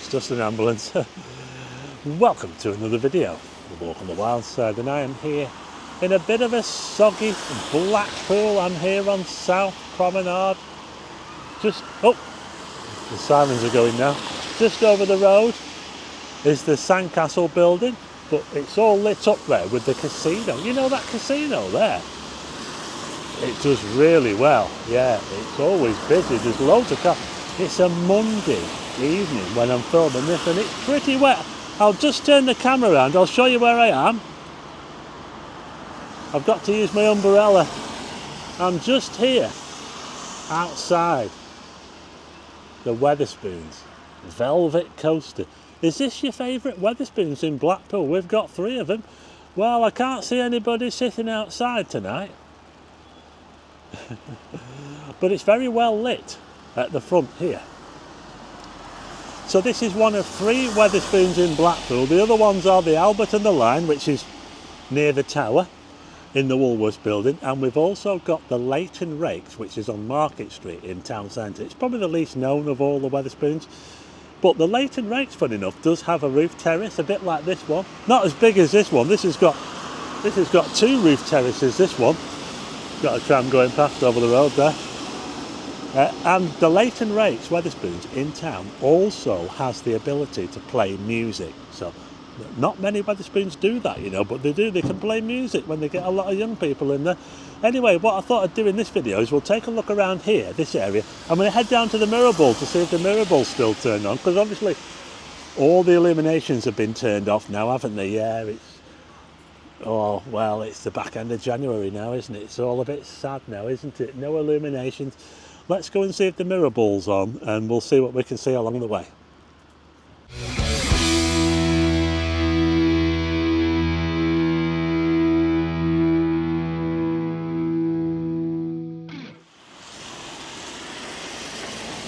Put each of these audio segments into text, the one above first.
it's just an ambulance. Welcome to another video of Walk on the Wild Side, and I am here in a bit of a soggy Blackpool. I'm here on South Promenade. The sirens are going now. Just over the road is the Sandcastle building, but it's all lit up there with the casino. You know that casino there? It does really well. Yeah, it's always busy. There's loads of cars. It's a Monday evening when I'm filming this, and it's pretty wet. I'll just turn the camera around. I'll show you where I am. I've got to use my umbrella. I'm just here outside the Wetherspoons Velvet Coaster. Is this your favourite Wetherspoons in Blackpool? We've got 3 of them. Well, I can't see anybody sitting outside tonight. But it's very well lit at the front here. So this is one of 3 Wetherspoons in Blackpool. The other ones are the Albert and the Line, which is near the tower in the Woolworths building, and we've also got the Leighton Rakes, which is on Market Street in town centre. It's probably the least known of all the Wetherspoons, but the Leighton Rakes, funny enough, does have a roof terrace, a bit like this one. Not as big as this one. This has got 2 roof terraces, this one. Got a tram going past over the road there. And the Leighton Rakes Wetherspoons in town also has the ability to play music. So not many Wetherspoons do that, you know, but they do. They can play music when they get a lot of young people in there. Anyway, what I thought I'd do in this video is we'll take a look around here, this area. I'm going to head down to the Mirror Ball to see if the Mirror Ball's still turned on, because obviously all the illuminations have been turned off now, haven't they? Yeah, it's the back end of January now, isn't it? It's all a bit sad now, isn't it? No illuminations. Let's go and see if the Mirror Ball's on, and we'll see what we can see along the way.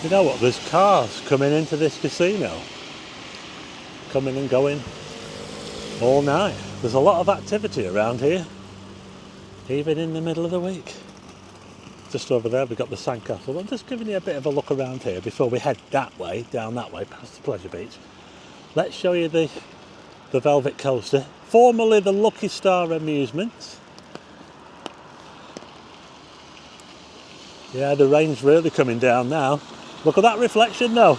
You know what, there's cars coming into this casino, coming and going all night. There's a lot of activity around here, even in the middle of the week. Just over there we've got the Sandcastle. I'm just giving you a bit of a look around here before we head that way, down that way, past the Pleasure Beach. Let's show you the Velvet Coaster, formerly the Lucky Star Amusements. Yeah, the rain's really coming down now. Look at that reflection though.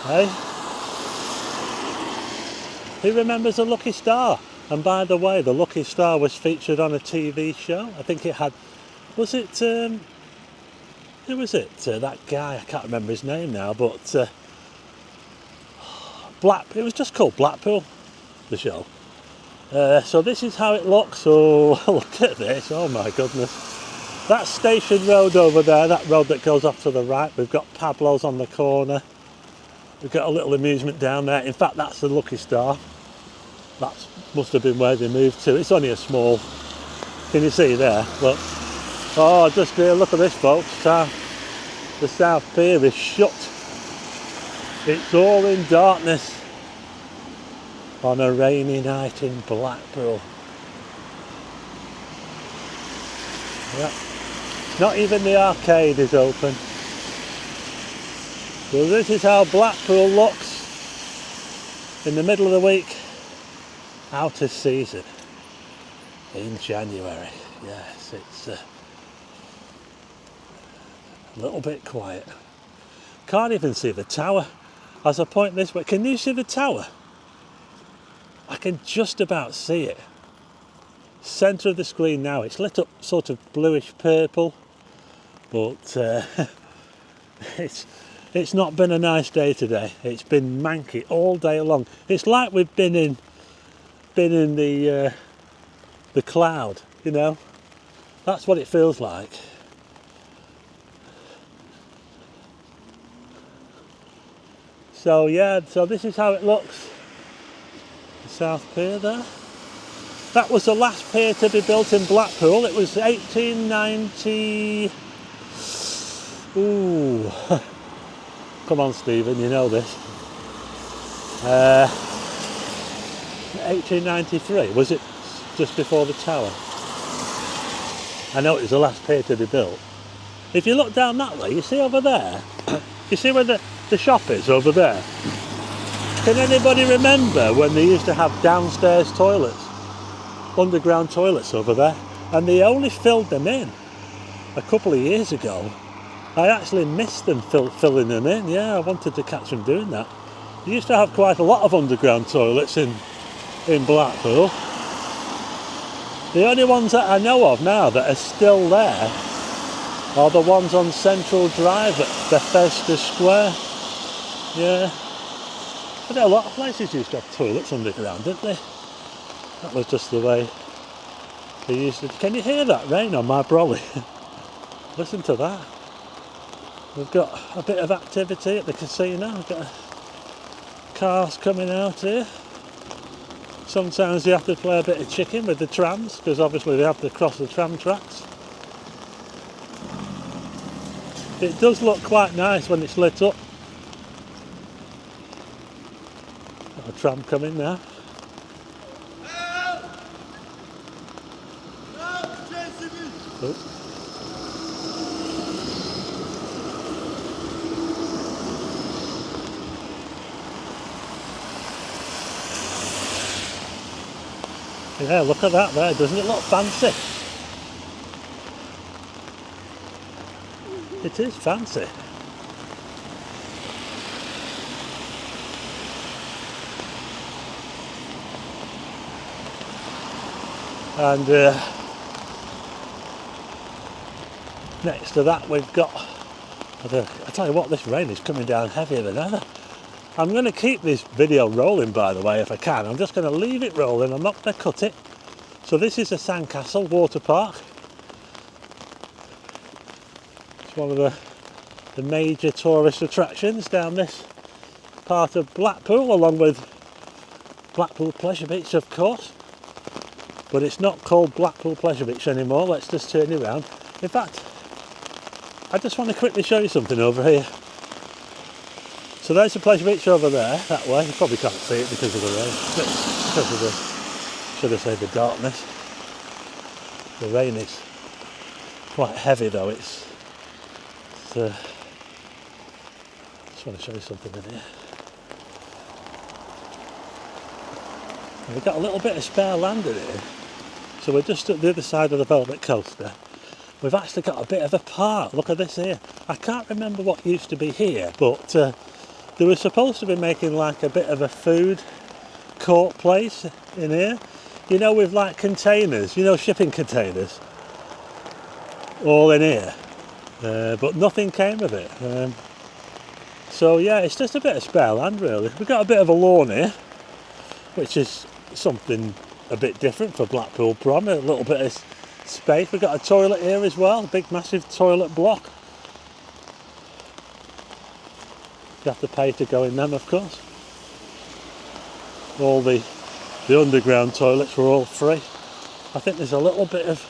Hey? Who remembers the Lucky Star? And by the way, the Lucky Star was featured on a TV show. I think it had, who was it? That guy, I can't remember his name now, but it was just called Blackpool, the show. So this is how it looks. Oh, look at this, oh my goodness. That Station Road over there, that road that goes off to the right, we've got Pablo's on the corner. We've got a little amusement down there. In fact, that's the Lucky Star. That must have been where they moved to. It's only a small, can you see there? Look. Oh, just here, look at this, folks. The South Pier is shut. It's all in darkness on a rainy night in Blackpool. Yeah. Not even the arcade is open. So this is how Blackpool looks in the middle of the week, out of season, in January. Yes, it's a little bit quiet. Can't even see the tower as I point this way. Can you see the tower? I can just about see it. Centre of the screen now, it's lit up sort of bluish purple, but it's not been a nice day today. It's been manky all day long. It's like we've been in the cloud, you know. That's what it feels like. So yeah, so this is how it looks. The South Pier there. That was the last pier to be built in Blackpool. It was 1890. Ooh. Come on, Stephen, you know this. 1893, was it just before the tower? I know it was the last pier to be built. If you look down that way, you see over there, you see where the the shop is over there. Can anybody remember when they used to have downstairs toilets, underground toilets over there, and they only filled them in a couple of years ago? I actually missed them filling them in. Yeah, I wanted to catch them doing that. They used to have quite a lot of underground toilets in Blackpool. The only ones that I know of now that are still there are the ones on Central Drive at Bethesda Square. Yeah. But a lot of places used to have toilets underground, didn't they? That was just the way they used to. Can you hear that rain on my brolly? Listen to that. We've got a bit of activity at the casino. We've got cars coming out here. Sometimes you have to play a bit of chicken with the trams, because obviously they have to cross the tram tracks. It does look quite nice when it's lit up. Got a tram coming now. Oh. Yeah, look at that there, doesn't it look fancy? It is fancy. And next to that we've got, I tell you what, this rain is coming down heavier than ever. I'm going to keep this video rolling, by the way, if I can. I'm just going to leave it rolling, I'm not going to cut it. So this is a sandcastle water park. It's one of the major tourist attractions down this part of Blackpool, along with Blackpool Pleasure Beach, of course. But it's not called Blackpool Pleasure Beach anymore. Let's just turn it around. In fact, I just want to quickly show you something over here. So there's the Pleasure Beach over there, that way. You probably can't see it because of the rain. Because of the, should I say, the darkness. The rain is quite heavy though. Just want to show you something in here. And we've got a little bit of spare land in here. So we're just at the other side of the Velvet Coaster. We've actually got a bit of a park. Look at this here. I can't remember what used to be here, but they were supposed to be making like a bit of a food court place in here. You know, with like containers, you know, shipping containers, all in here. But nothing came of it. So yeah, it's just a bit of spare land really. We've got a bit of a lawn here, which is something a bit different for Blackpool Prom, a little bit of space. We've got a toilet here as well, a big massive toilet block. You have to pay to go in them, of course. All the underground toilets were all free. I think there's a little bit of,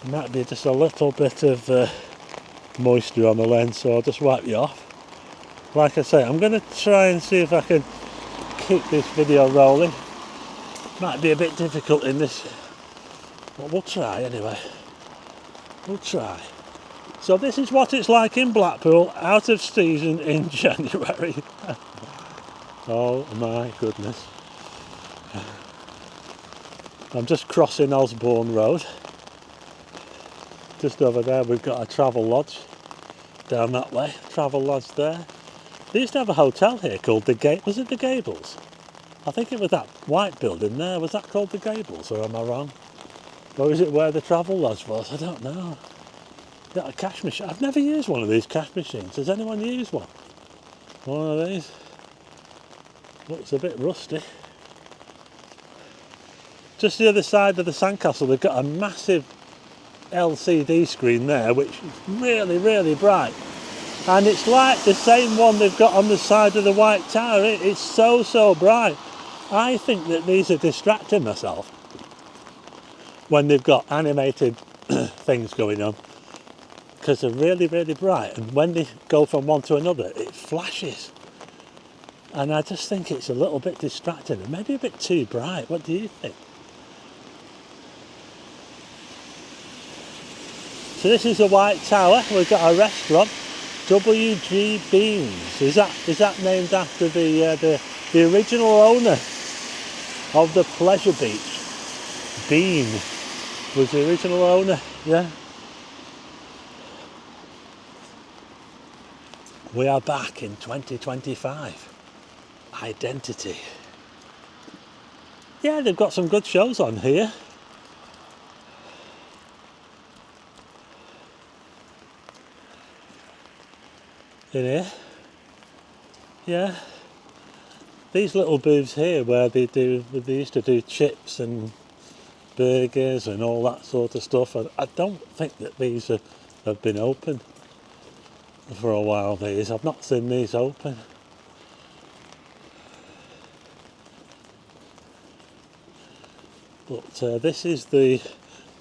might be just a little bit of moisture on the lens, so I'll just wipe you off. Like I say, I'm going to try and see if I can keep this video rolling. Might be a bit difficult in this, but we'll try anyway. We'll try. So this is what it's like in Blackpool, out of season in January. Oh my goodness. I'm just crossing Osborne Road. Just over there we've got a travel lodge. Down that way, travel lodge there. They used to have a hotel here called the was it the Gables? I think it was that white building there. Was that called the Gables, or am I wrong? Or is it where the travel lodge was? I don't know. Got a cash machine. I've never used one of these cash machines. Has anyone used one? One of these? Looks a bit rusty. Just the other side of the sandcastle, they've got a massive LCD screen there, which is really, really bright. And it's like the same one they've got on the side of the White Tower. It's so, so bright. I think that these are distracting myself when they've got animated things going on, because they're really, really bright, and when they go from one to another it flashes, and I just think it's a little bit distracting and maybe a bit too bright. What do you think? So this is the White Tower. We've got a restaurant W.G. Beans. Is that named after the original owner of the Pleasure Beach? Bean was the original owner, yeah. We are back in 2025. Identity. Yeah, they've got some good shows on here. In here. Yeah. These little booths here where they used to do chips and burgers and all that sort of stuff. I don't think that these have been open for a while. I've not seen these open. But this is the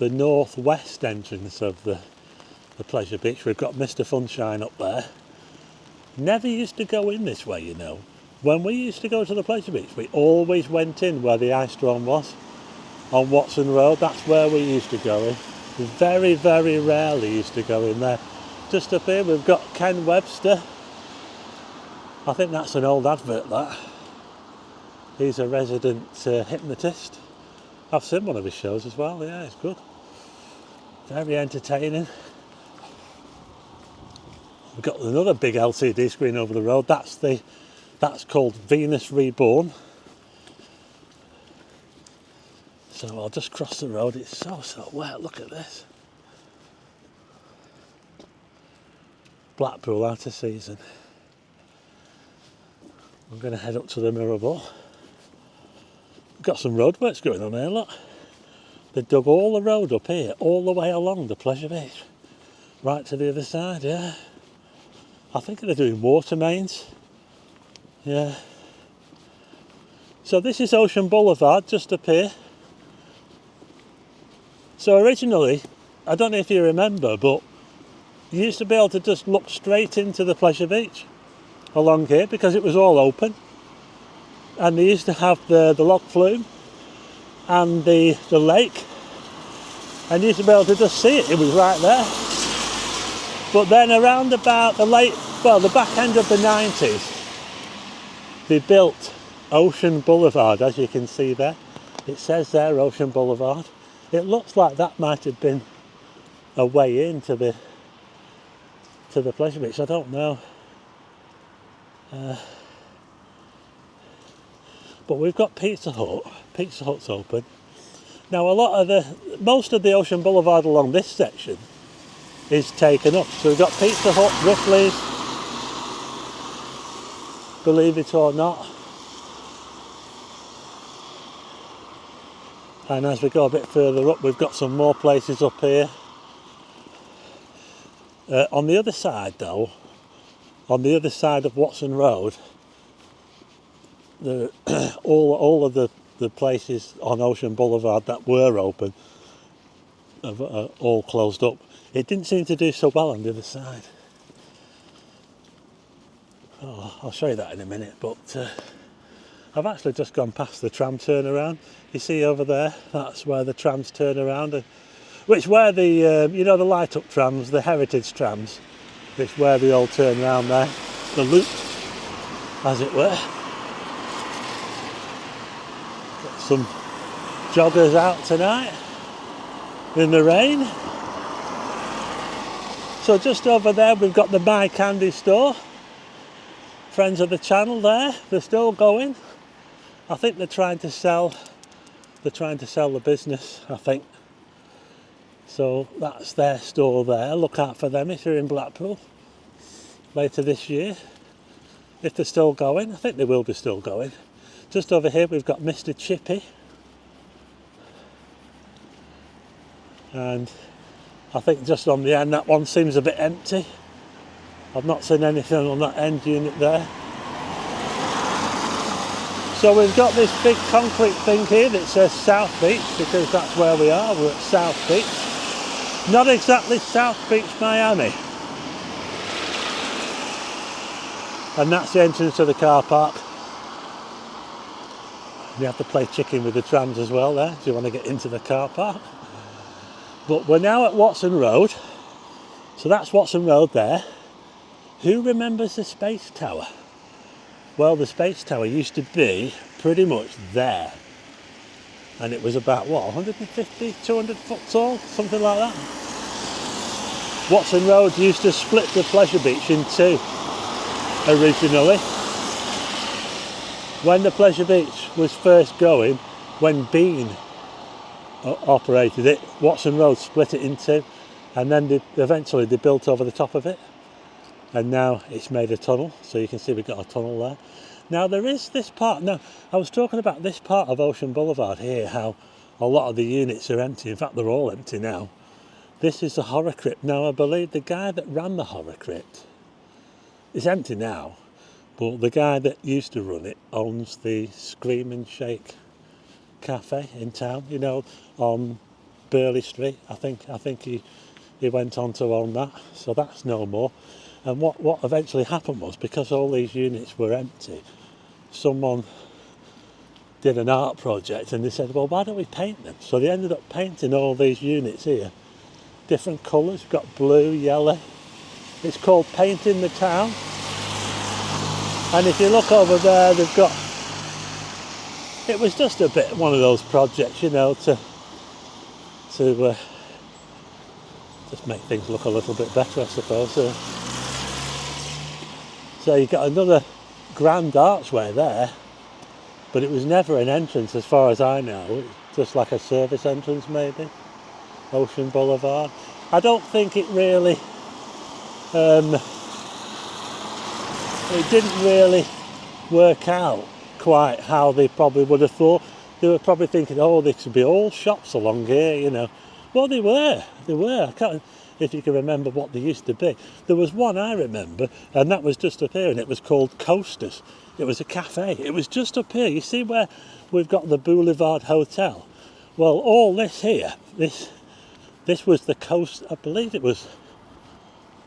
northwest entrance of the Pleasure Beach. We've got Mr. Funshine up there. Never used to go in this way, you know. When we used to go to the Pleasure Beach, we always went in where the ice drum was, on Watson Road. That's where we used to go in. We very, very rarely used to go in there. Just up here we've got Ken Webster. I think that's an old advert, that. He's a resident hypnotist. I've seen one of his shows as well, yeah, it's good. Very entertaining. We've got another big LCD screen over the road. That's called Venus Reborn. So I'll just cross the road. It's so wet. Look at this. Blackpool out of season. I'm going to head up to the Mirrabelle. We've got some roadworks going on here, look. They dug all the road up here, all the way along the Pleasure Beach. Right to the other side, yeah. I think they're doing water mains. Yeah. So this is Ocean Boulevard, just up here. So originally, I don't know if you remember, but you used to be able to just look straight into the Pleasure Beach along here because it was all open. And they used to have the log flume and the lake, and you used to be able to just see it. It was right there. But then around about the back end of the 90s, they built Ocean Boulevard, as you can see there. It says there, Ocean Boulevard. It looks like that might have been a way into the Pleasure Beach. I don't know. But we've got Pizza Hut. Pizza Hut's open. Now most of the Ocean Boulevard along this section is taken up. So we've got Pizza Hut, Ripley's, believe it or not. And as we go a bit further up, we've got some more places up here. On the other side though, on the other side of Watson Road, all of the places on Ocean Boulevard that were open have all closed up. It didn't seem to do so well on the other side. Oh, I'll show you that in a minute, but I've actually just gone past the tram turnaround. You see over there, that's where the trams turn around, which where the the light up trams, the heritage trams, it's where they all turn around there, the loop, as it were. Got some joggers out tonight in the rain. So just over there we've got the My Candy store. Friends of the channel there, they're still going. I think they're trying to sell the business, I think. So that's their store there. Look out for them if you're in Blackpool later this year. If they're still going, I think they will be still going. Just over here we've got Mr. Chippy. And I think just on the end that one seems a bit empty. I've not seen anything on that end unit there. So we've got this big concrete thing here that says South Beach, because that's where we are. We're at South Beach. Not exactly South Beach, Miami. And that's the entrance to the car park. You have to play chicken with the trams as well there, if you want to get into the car park. But we're now at Watson Road. So that's Watson Road there. Who remembers the Space Tower? Well, the Space Tower used to be pretty much there. And it was about, what, 150, 200 foot tall? Something like that. Watson Road used to split the pleasure beach in two originally. When the pleasure beach was first going, when Bean operated it, Watson Road split it in two, and then eventually they built over the top of it, and now it's made a tunnel, so you can see we've got a tunnel there. Now there is this part, now I was talking about this part of Ocean Boulevard here, how a lot of the units are empty, in fact they're all empty now. This is the Horror Crypt. Now I believe the guy that ran the Horror Crypt, it's empty now, but the guy that used to run it owns the Scream and Shake cafe in town, you know, on Burley Street. I think he went on to own that, so that's no more. And what eventually happened was, because all these units were empty, someone did an art project and they said, well, why don't we paint them? So they ended up painting all these units here, different colours. We've got blue, yellow. It's called Painting the Town. And if you look over there, they've got, it was just a bit one of those projects, you know, to just make things look a little bit better, I suppose. So you got another grand archway there, but it was never an entrance as far as I know. It was just like a service entrance maybe, Ocean Boulevard. I don't think it really, it didn't really work out quite how they probably would have thought. They were probably thinking, oh, there should be all shops along here, you know. Well, they were. I can't, if you can remember what they used to be. There was one I remember, and that was just up here, and it was called Coasters. It was a cafe. It was just up here. You see where we've got the Boulevard Hotel? Well, all this here, this was the coast. I believe it was,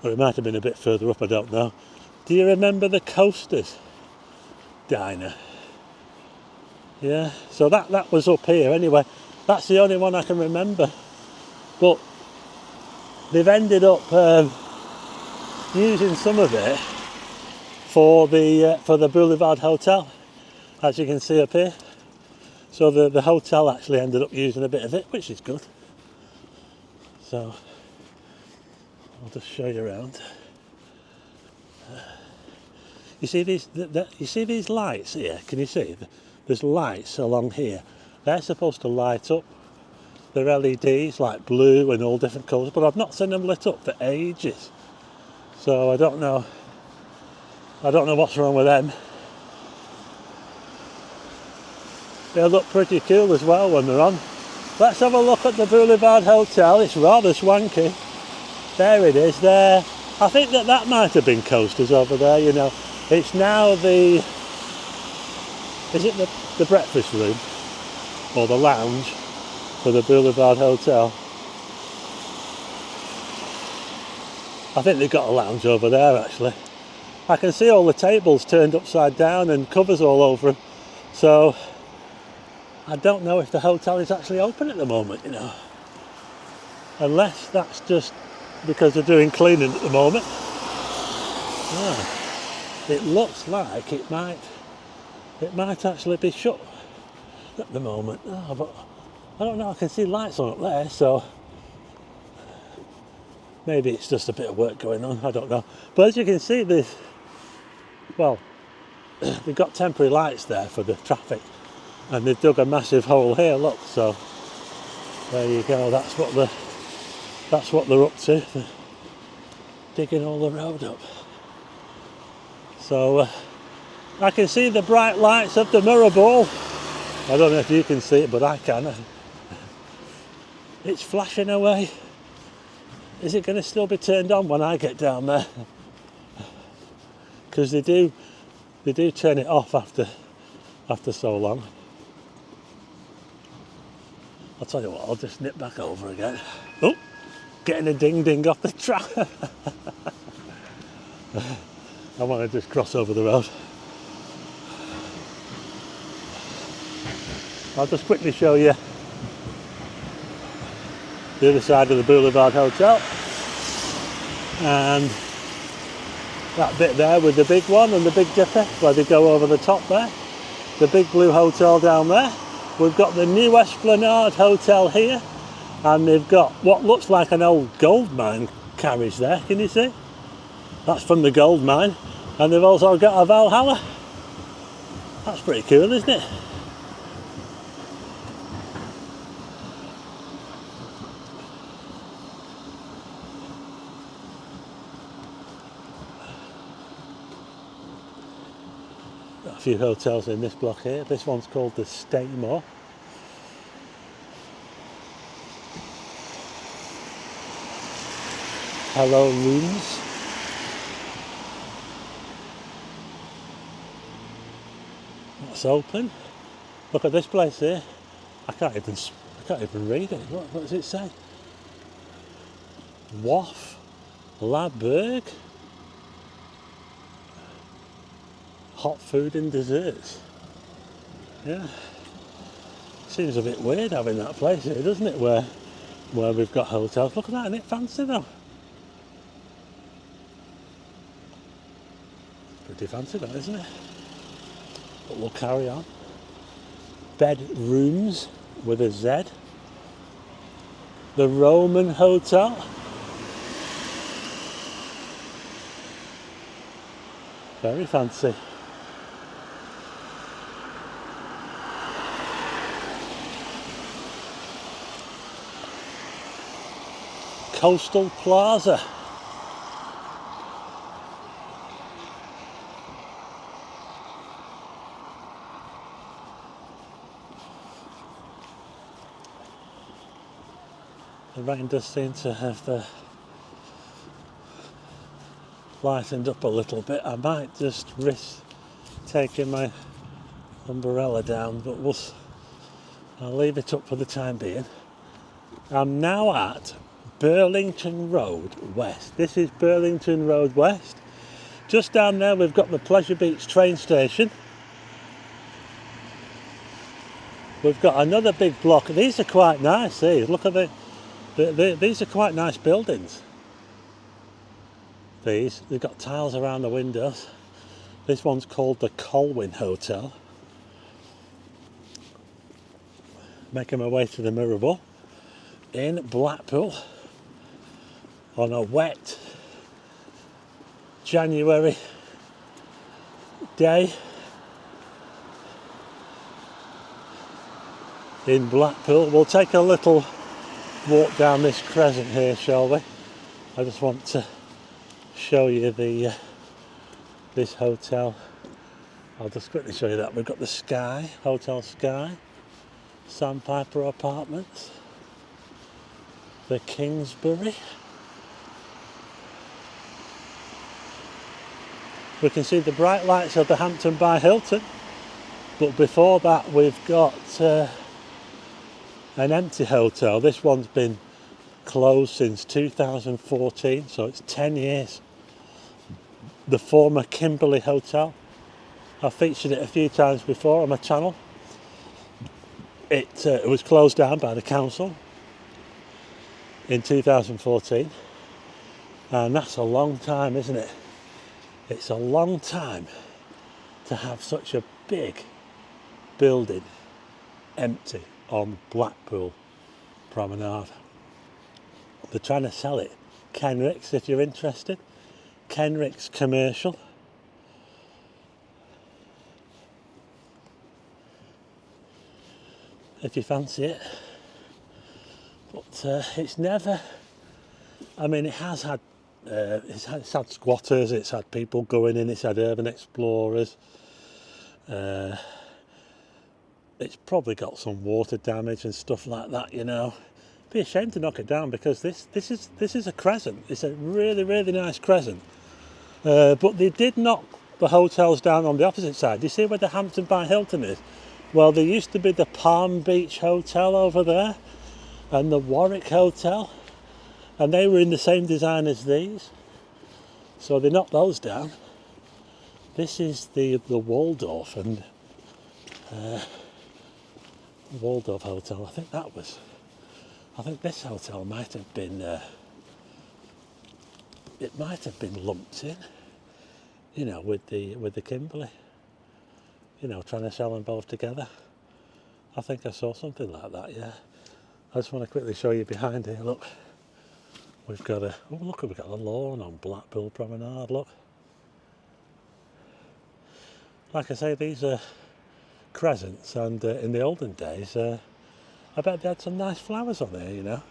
or it might have been a bit further up, I don't know. Do you remember the Coasters diner? Yeah, so that was up here anyway. That's the only one I can remember. But they've ended up using some of it for the Boulevard Hotel, as you can see up here. So the hotel actually ended up using a bit of it, which is good. So I'll just show you around. You see these? You see these lights here? Can you see? There's lights along here. They're supposed to light up. They're LEDs, like blue and all different colours, but I've not seen them lit up for ages. So I don't know what's wrong with them. They look pretty cool as well when they're on. Let's have a look at the Boulevard Hotel. It's rather swanky. There it is there. I think that might have been Coasters over there, you know. It's now is it the breakfast room or the lounge for the Boulevard Hotel? I think they've got a lounge over there actually. I can see all the tables turned upside down and covers all over them. So I don't know if the hotel is actually open at the moment, you know. Unless that's just because they're doing cleaning at the moment. Yeah. It looks like it might actually be shut at the moment. Oh, but I don't know, I can see lights on up there, so maybe it's just a bit of work going on, I don't know. But as you can see, they've got temporary lights there for the traffic, and they've dug a massive hole here, look, so there you go, that's what they're up to. They're digging all the road up. So I can see the bright lights of the mirror ball. I don't know if you can see it, but I can. It's flashing away. Is it going to still be turned on when I get down there? Because they do turn it off after so long. I'll tell you what, I'll just nip back over again. Oh, getting a ding off the track. I want to just cross over the road. I'll just quickly show you the other side of the Boulevard Hotel, and That bit there with the big one and the Big Dipper where they go over the top there. The big blue hotel down there. We've got the new Esplanade Hotel here, and they've got what looks like an old gold mine carriage there. Can you see? That's from the gold mine. And they've also got a Valhalla. That's pretty cool, isn't it? Got a few hotels in this block here. This one's called the Staymore. Hello Rooms. That's open. Look at this place here. I can't even read it. What does it say? Waff Laberg. Hot food and desserts. Yeah. Seems a bit weird having that place here, doesn't it? Where we've got hotels. Look at that, isn't it fancy though? Pretty fancy that, isn't it? But we'll carry on. Bedrooms with a Z. The Roman Hotel. Very fancy. Coastal Plaza. The rain does seem to have lightened up a little bit. I might just risk taking my umbrella down, but I'll leave it up for the time being. I'm now at Burlington Road West. This is Burlington Road West. Just down there we've got the Pleasure Beach train station. We've got another big block. These are quite nice. See, look at these are quite nice buildings. They've got tiles around the windows. This one's called the Colwyn Hotel. Making my way to the Mirror in Blackpool on a wet January day in Blackpool. We'll take a little walk down this crescent here, shall we? I just want to show you this hotel. I'll just quickly show you that. We've got the Sky, Hotel Sky, Sandpiper Apartments, the Kingsbury. We can see the bright lights of the Hampton by Hilton, but before that we've got an empty hotel. This one's been closed since 2014, so it's 10 years. The former Kimberley Hotel. I've featured it a few times before on my channel. It was closed down by the council in 2014, and that's a long time, isn't it? It's a long time to have such a big building empty on Blackpool Promenade. They're trying to sell it. Kenrick's, if you're interested. Kenrick's commercial. If you fancy it. But it's never, I mean, it's had squatters, it's had people going in, it's had urban explorers. It's probably got some water damage and stuff like that, you know. Be a shame to knock it down, because this is a crescent. It's a really nice crescent. But they did knock the hotels down on the opposite side. Do you see where the Hampton by Hilton is? Well, there used to be the Palm Beach Hotel over there and the Warwick Hotel, and they were in the same design as these. So they knocked those down. This is the Waldorf and Waldorf Hotel. I think this hotel might have been it might have been lumped in. you know, with the Kimberley, you know, trying to sell them both together. I think I saw something like that, yeah. I just want to quickly show you behind here, look. We've got a, oh look, we've got a lawn on Blackpool Promenade, look. Like I say, these are crescents, and in the olden days, I bet they had some nice flowers on here, you know.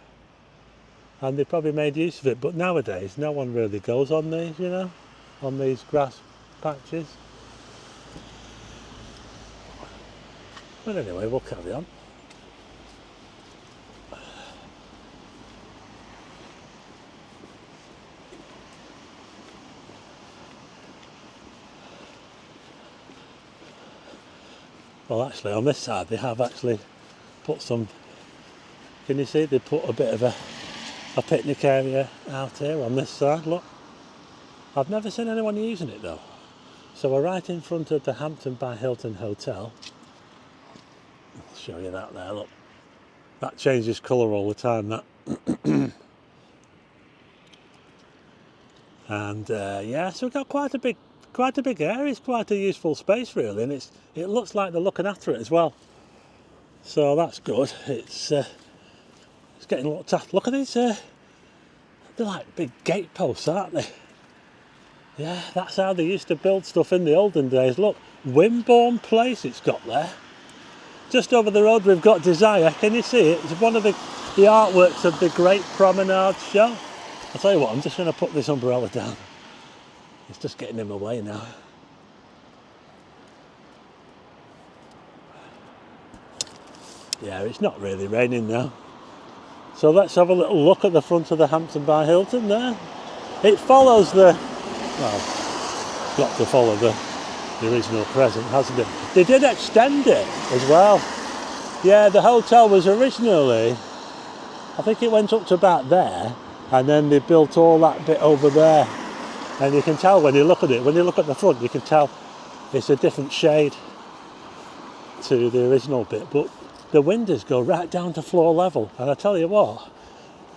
And they probably made use of it, but nowadays no one really goes on these, you know, on these grass patches. But anyway, we'll carry on. Well, actually on this side they have actually put some, can you see, they put a bit of a picnic area out here on this side, look. I've never seen anyone using it though. So we're right in front of the Hampton by Hilton Hotel. I'll show you that there, look. That changes colour all the time, that. And yeah, so we've got quite a big area. It's quite a useful space really, and it looks like they're looking after it as well. So that's good. It's getting looked at. Look at these. They're like big gate posts, aren't they? Yeah, that's how they used to build stuff in the olden days. Look, Wimborne Place it's got there. Just over the road we've got Desire. Can you see it? It's one of the artworks of the Great Promenade Show. I'll tell you what, I'm just going to put this umbrella down. It's just getting in my way now. Yeah, it's not really raining now. So let's have a little look at the front of the Hampton by Hilton there. It follows the, well, got to follow the original crescent, hasn't it? They did extend it as well. Yeah, the hotel was originally, I think it went up to about there, and then they built all that bit over there. And you can tell when you look at it, when you look at the front, you can tell it's a different shade to the original bit. But the windows go right down to floor level. And I tell you what,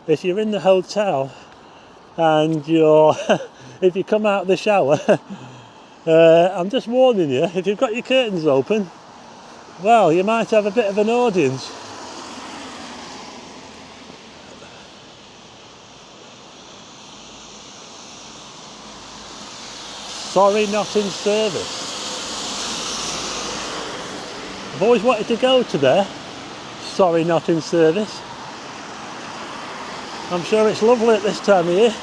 if you're in the hotel and you're, if you come out of the shower, I'm just warning you, if you've got your curtains open, well, you might have a bit of an audience. Sorry, not in service. I've always wanted to go to there. Sorry, not in service. I'm sure it's lovely at this time of year.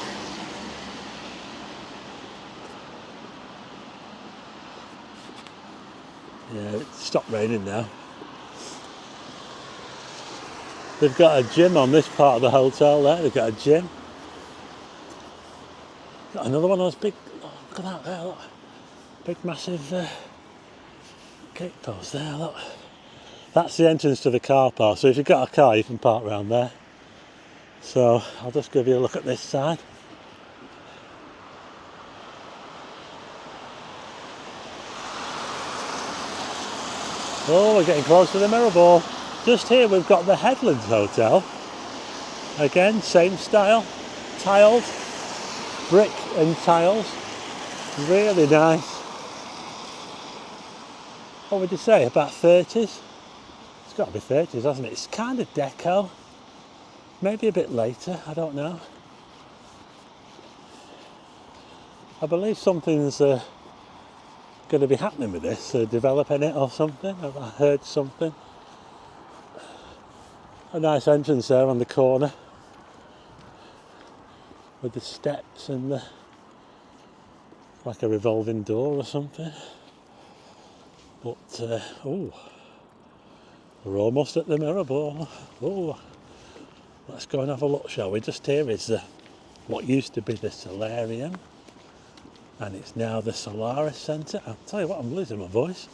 Yeah, it's stopped raining now. They've got a gym on this part of the hotel there. They've got a gym. Got another one of those big, oh, look at that there, look. Big massive gate post there, look. That's the entrance to the car park. So if you've got a car, you can park around there. So I'll just give you a look at this side. Oh, we're getting close to the mirror ball. Just here we've got the Headlands Hotel. Again, same style, tiled, brick and tiles. Really nice. What would you say, about 30s? It's got to be 30s, hasn't it? It's kind of deco. Maybe a bit later, I don't know. I believe something's going to be happening with this, developing it or something. I heard something. A nice entrance there on the corner with the steps and the, like a revolving door or something. But oh, we're almost at the mirror ball. Oh, let's go and have a look, shall we? Just here is what used to be the solarium, and it's now the Solaris Centre. I'll tell you what, I'm losing my voice.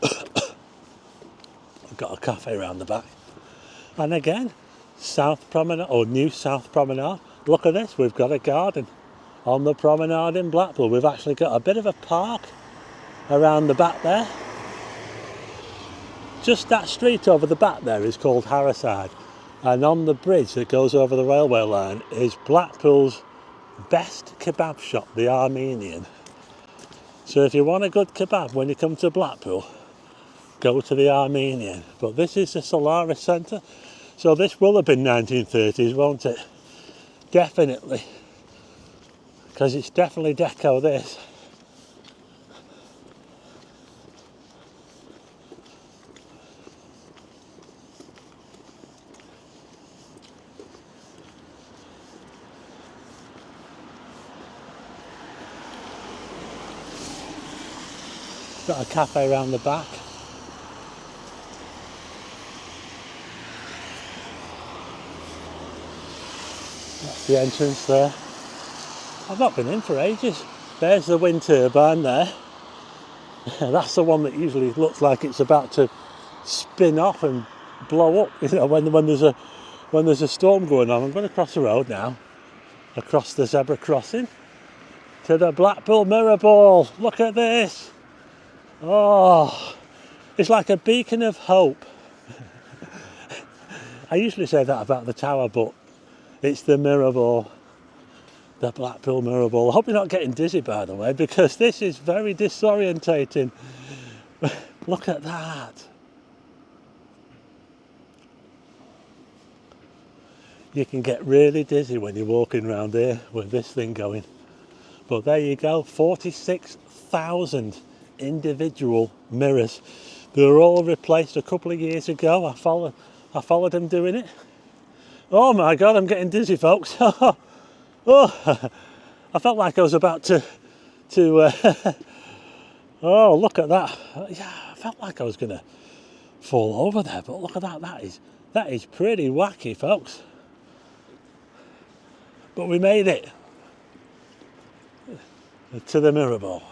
I've got a cafe around the back. And again, South Promenade, or New South Promenade. Look at this, we've got a garden on the promenade in Blackpool. We've actually got a bit of a park around the back there. Just that street over the back there is called Harriside. And on the bridge that goes over the railway line is Blackpool's best kebab shop, the Armenian. So if you want a good kebab when you come to Blackpool, go to the Armenian. But this is the Solaris Centre, so this will have been 1930s, won't it? Definitely, because it's definitely deco this. Got a cafe around the back. That's the entrance there. I've not been in for ages. There's the wind turbine there. That's the one that usually looks like it's about to spin off and blow up, you know, when there's a storm going on. I'm going to cross the road now, across the zebra crossing to the Blackpool Mirror Ball. Look at this. Oh, it's like a beacon of hope. I usually say that about the tower, but it's the Mirror Ball, the Blackpool Mirror Ball. I hope you're not getting dizzy, by the way, because this is very disorientating. Look at that. You can get really dizzy when you're walking around here with this thing going. But there you go, 46,000 individual mirrors. They were all replaced a couple of years ago. I followed them doing it. Oh my God, I'm getting dizzy, folks. Oh, I felt like I was about to oh, look at that. Yeah, I felt like I was going to fall over there, but look at that. That is pretty wacky, folks. But we made it to the Mirror Ball.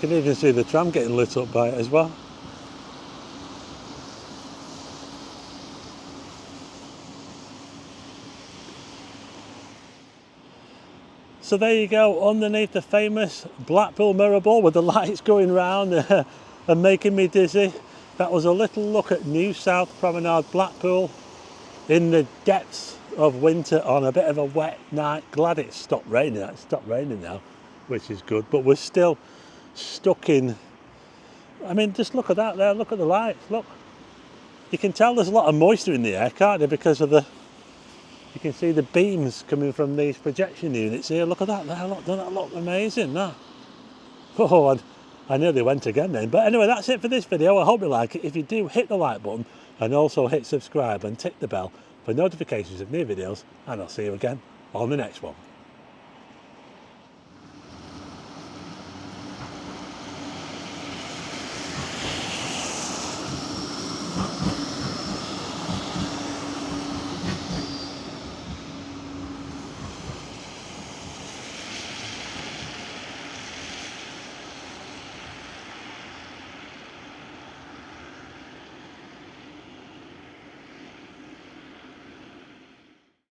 You can even see the tram getting lit up by it as well. So there you go, underneath the famous Blackpool Mirror Ball with the lights going round and making me dizzy. That was a little look at New South Promenade, Blackpool, in the depths of winter on a bit of a wet night. Glad it stopped raining. It's stopped raining now, which is good, but we're still stuck in. I mean, just look at that there, look at the lights, look. You can tell there's a lot of moisture in the air, can't you, because of you can see the beams coming from these projection units here. Look at that there, look, doesn't that look amazing, that? Oh, I nearly went again then. But anyway, that's it for this video. I hope you like it. If you do, hit the like button and also hit subscribe and tick the bell for notifications of new videos, and I'll see you again on the next one.